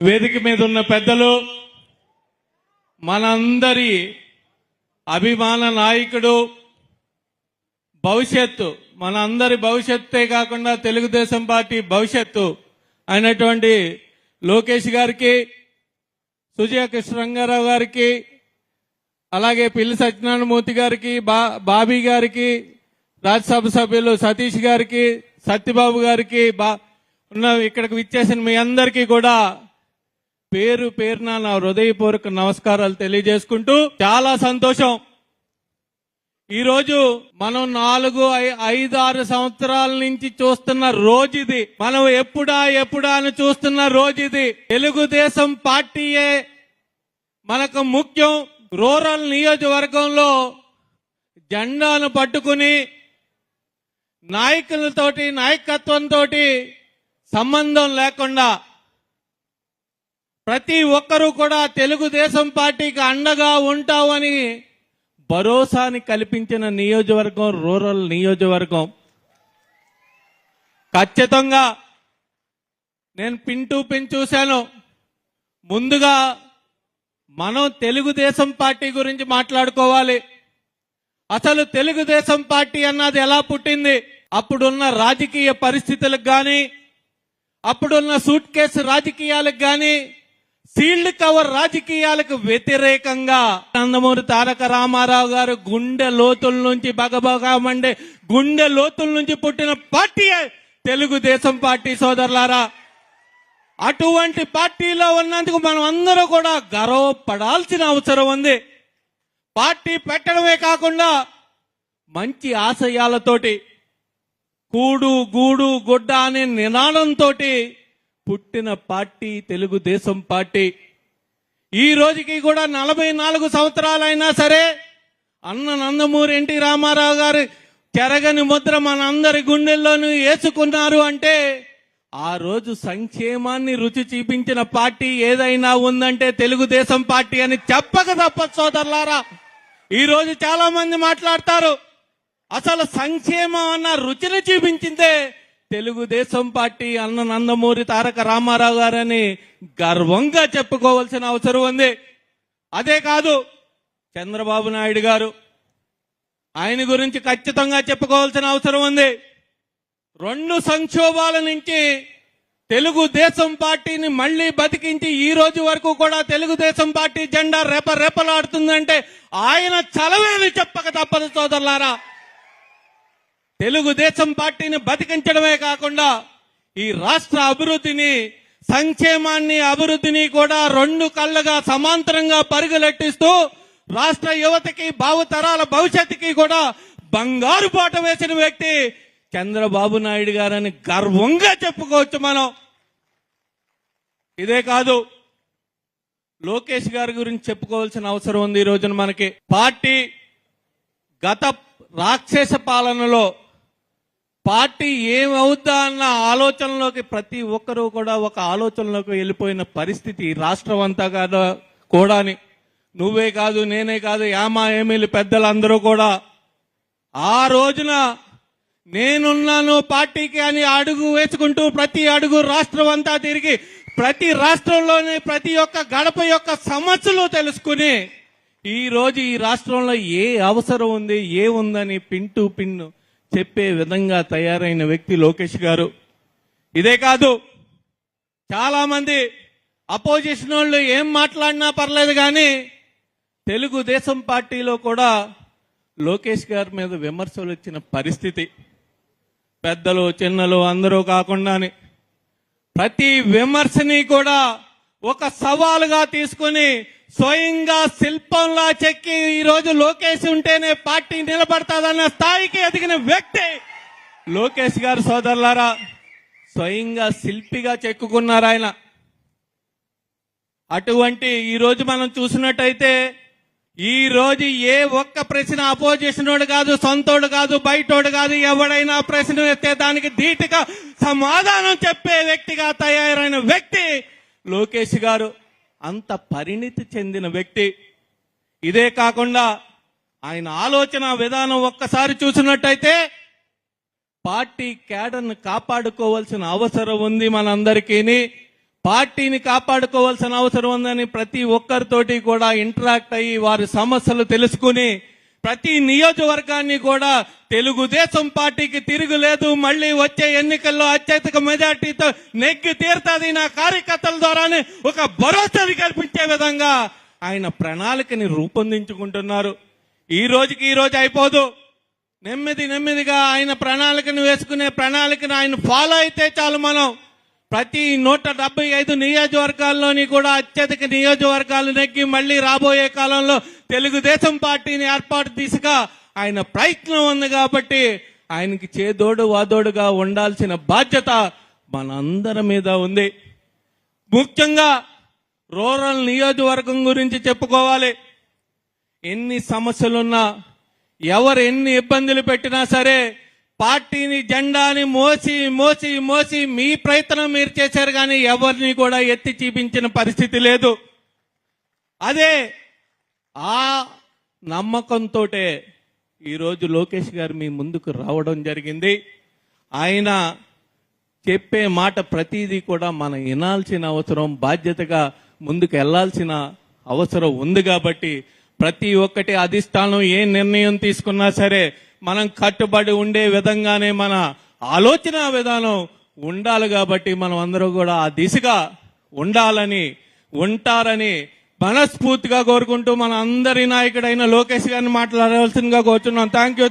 వేదిక మీద ఉన్న పెద్దలు, మనందరి అభిమాన నాయకుడు, భవిష్యత్తు, మనందరి భవిష్యత్తే కాకుండా తెలుగుదేశం పార్టీ భవిష్యత్తు అయినటువంటి లోకేష్ గారికి, సుజయ కృష్ణరంగారావు గారికి, అలాగే పిల్లి సత్యనారాయణమూర్తి గారికి, బాబీ గారికి, రాజ్యసభ సభ్యులు సతీష్ గారికి, సత్యబాబు గారికి, ఇక్కడికి విచ్చేసిన మీ అందరికీ కూడా పేరు పేరున నా హృదయపూర్వక నమస్కారాలు తెలియజేసుకుంటూ, చాలా సంతోషం. ఈరోజు మనం 4-5-6 సంవత్సరాల నుంచి చూస్తున్న రోజు ఇది. మనం ఎప్పుడా అని చూస్తున్న రోజు ఇది. తెలుగుదేశం పార్టీయే మనకు ముఖ్యం. రూరల్ నియోజకవర్గంలో జెండాను పట్టుకుని నాయకులతోటి, నాయకత్వంతో సంబంధం లేకుండా ప్రతి ఒక్కరూ కూడా తెలుగుదేశం పార్టీకి అండగా ఉంటామని భరోసాని కల్పించిన నియోజకవర్గం రూరల్ నియోజకవర్గం. ఖచ్చితంగా నేను పిన్ టు పిన్ చూశాను. ముందుగా మనం తెలుగుదేశం పార్టీ గురించి మాట్లాడుకోవాలి. అసలు తెలుగుదేశం పార్టీ అన్నది ఎలా పుట్టింది? అప్పుడున్న రాజకీయ పరిస్థితులకు గాని, అప్పుడున్న సూట్ కేసు రాజకీయాలకు గాని, సీల్డ్ కవర్ రాజకీయాలకు వ్యతిరేకంగా నందమూరి తారక రామారావు గారు గుండె లోతుల నుంచి బగబగా మండే గుండె లోతుల నుంచి పుట్టిన పార్టీ తెలుగుదేశం పార్టీ. సోదరులారా, అటువంటి పార్టీలో ఉన్నందుకు మనం అందరూ కూడా గర్వపడాల్సిన అవసరం ఉంది. పార్టీ పెట్టడమే కాకుండా మంచి ఆశయాలతోటి, కూడు గూడు గుడ్డ అనే నినాదంతో పుట్టిన పార్టీ తెలుగుదేశం పార్టీ. ఈ రోజుకి కూడా 44 సంవత్సరాలైనా సరే అన్న నందమూరి ఎన్టీ రామారావు గారు చెరగని ముద్ర మనందరి గుండెల్లోనూ వేసుకున్నారు అంటే, ఆ రోజు సంక్షేమాన్ని రుచి చూపించిన పార్టీ ఏదైనా ఉందంటే తెలుగుదేశం పార్టీ అని చెప్పక తప్పదు. సోదరులారా, ఈ రోజు చాలా మంది మాట్లాడతారు, అసలు సంక్షేమం అన్న రుచిని చూపించిందే తెలుగుదేశం పార్టీ, అన్న నందమూరి తారక రామారావు గారని గర్వంగా చెప్పుకోవాల్సిన అవసరం ఉంది. అదే కాదు, చంద్రబాబు నాయుడు గారు, ఆయన గురించి ఖచ్చితంగా చెప్పుకోవాల్సిన అవసరం ఉంది. 2 సంక్షోభాల నుంచి తెలుగుదేశం పార్టీని మళ్లీ బతికించి ఈ రోజు వరకు కూడా తెలుగుదేశం పార్టీ జెండా రెపరెపలాడుతుందంటే ఆయన చలవేది చెప్పక తప్పదు. సోదరులారా, తెలుగుదేశం పార్టీని బతికించడమే కాకుండా ఈ రాష్ట్ర అభివృద్ధిని, సంక్షేమాన్ని, అభివృద్ధిని కూడా 2 కళ్ళగా సమాంతరంగా పరుగులెట్టిస్తూ రాష్ట్ర యువతకి, భావితరాల భవిష్యత్తుకి కూడా బంగారు బాట వేసిన వ్యక్తి చంద్రబాబు నాయుడు గారని గర్వంగా చెప్పుకోవచ్చు మనం. ఇదే కాదు, లోకేష్ గారి గురించి చెప్పుకోవాల్సిన అవసరం ఉంది. ఈ రోజున మనకి పార్టీ గత రాక్షస పాలనలో పార్టీ ఏమవుద్దా అన్న ఆలోచనలోకి ప్రతి ఒక్కరూ కూడా ఒక ఆలోచనలోకి వెళ్ళిపోయిన పరిస్థితి రాష్ట్రం అంతా కూడాని. నువ్వే కాదు, నేనే కాదు, ఏమీలు పెద్దలందరూ కూడా ఆ రోజున నేనున్నాను పార్టీకి అని అడుగు వేసుకుంటూ ప్రతి అడుగు రాష్ట్రం అంతా తిరిగి ప్రతి రాష్ట్రంలోని ప్రతి ఒక్క గడప యొక్క సమస్యలు తెలుసుకుని ఈ రోజు ఈ రాష్ట్రంలో ఏ అవసరం ఉంది, ఏ ఉందని పిన్ టు పిన్ చెప్పే విధంగా తయారైన వ్యక్తి లోకేష్ గారు. ఇదే కాదు, చాలా మంది అపోజిషన్ వాళ్ళు ఏం మాట్లాడినా పర్లేదు కానీ తెలుగుదేశం పార్టీలో కూడా లోకేష్ గారి మీద విమర్శలు వచ్చిన పరిస్థితి. పెద్దలు, చిన్నలు అందరూ కాకుండానే ప్రతి విమర్శని కూడా ఒక సవాలుగా తీసుకుని స్వయంగా శిల్పంలా చెక్కి ఈ రోజు లోకేష్ ఉంటేనే పార్టీ నిలబడతాదన్న స్థాయికి ఎదిగిన వ్యక్తి లోకేష్ గారు. సోదరులారా, స్వయంగా శిల్పిగా చెక్కుకున్నారు ఆయన. అటువంటి ఈ రోజు మనం చూసినట్టయితే ఈ రోజు ఏ ఒక్క ప్రశ్న అపోజిషనోడు కాదు, సొంతోడు కాదు, బయటోడు కాదు, ఎవడైనా ప్రశ్న ఎత్తే దానికి ధీటుగా సమాధానం చెప్పే వ్యక్తిగా తయారైన వ్యక్తి లోకేష్ గారు. అంత పరిణితి చెందిన వ్యక్తి. ఇదే కాకుండా ఆయన ఆలోచన విధానం ఒక్కసారి చూసినట్టయితే పార్టీ క్యాడర్ను కాపాడుకోవాల్సిన అవసరం ఉంది మనందరికీ. పార్టీని కాపాడుకోవాల్సిన అవసరం ఉందని ప్రతి ఒక్కరితోటి కూడా ఇంటరాక్ట్ అయ్యి వారి సమస్యలు తెలుసుకుని ప్రతి నియోజకవర్గాన్ని కూడా తెలుగుదేశం పార్టీకి తిరుగులేదు, మళ్ళీ వచ్చే ఎన్నికల్లో అత్యధిక మెజార్టీతో నెగ్గి తీరుతుంది నా కార్యకర్తల ద్వారానే ఒక భరోసాని కల్పించే విధంగా ఆయన ప్రణాళికని రూపొందించుకుంటున్నారు. ఈ రోజు అయిపోదు. నెమ్మదిగా ఆయన ప్రణాళికను వేసుకునే ప్రణాళికను ఆయన ఫాలో అయితే చాలు. మనం ప్రతి 175 నియోజకవర్గాల్లోని కూడా అత్యధిక నియోజకవర్గాలు నెగ్గి మళ్ళీ రాబోయే కాలంలో తెలుగుదేశం పార్టీని ఏర్పాటు దిశగా ఆయన ప్రయత్నం ఉంది. కాబట్టి ఆయనకి చేదోడు వాదోడుగా ఉండాల్సిన బాధ్యత మనందరి మీద ఉంది. ముఖ్యంగా రూరల్ నియోజకవర్గం గురించి చెప్పుకోవాలి. ఎన్ని సమస్యలున్నా, ఎవరు ఎన్ని ఇబ్బందులు పెట్టినా సరే పార్టీని జెండాని మోసి మీ ప్రయత్నం మీరు చేశారు, కానీ ఎవరిని కూడా ఎత్తి చూపించిన పరిస్థితి లేదు. అదే ఆ నమ్మకంతో ఈరోజు లోకేష్ గారు మీ ముందుకు రావడం జరిగింది. ఆయన చెప్పే మాట ప్రతిదీ కూడా మనం వినాల్సిన అవసరం, బాధ్యతగా ముందుకు వెళ్లాల్సిన అవసరం ఉంది. కాబట్టి ప్రతి ఒక్కటి అధిష్టానం ఏ నిర్ణయం తీసుకున్నా సరే మనం కట్టుబడి ఉండే విధంగానే మన ఆలోచన విధానం ఉండాలి. కాబట్టి మనం అందరూ కూడా ఆ దిశగా ఉంటారని మనస్ఫూర్తిగా కోరుకుంటూ మన అందరి నాయకుడైన లోకేష్ గారిని మాట్లాడవలసిందిగా కోరుతున్నాం. Thank you.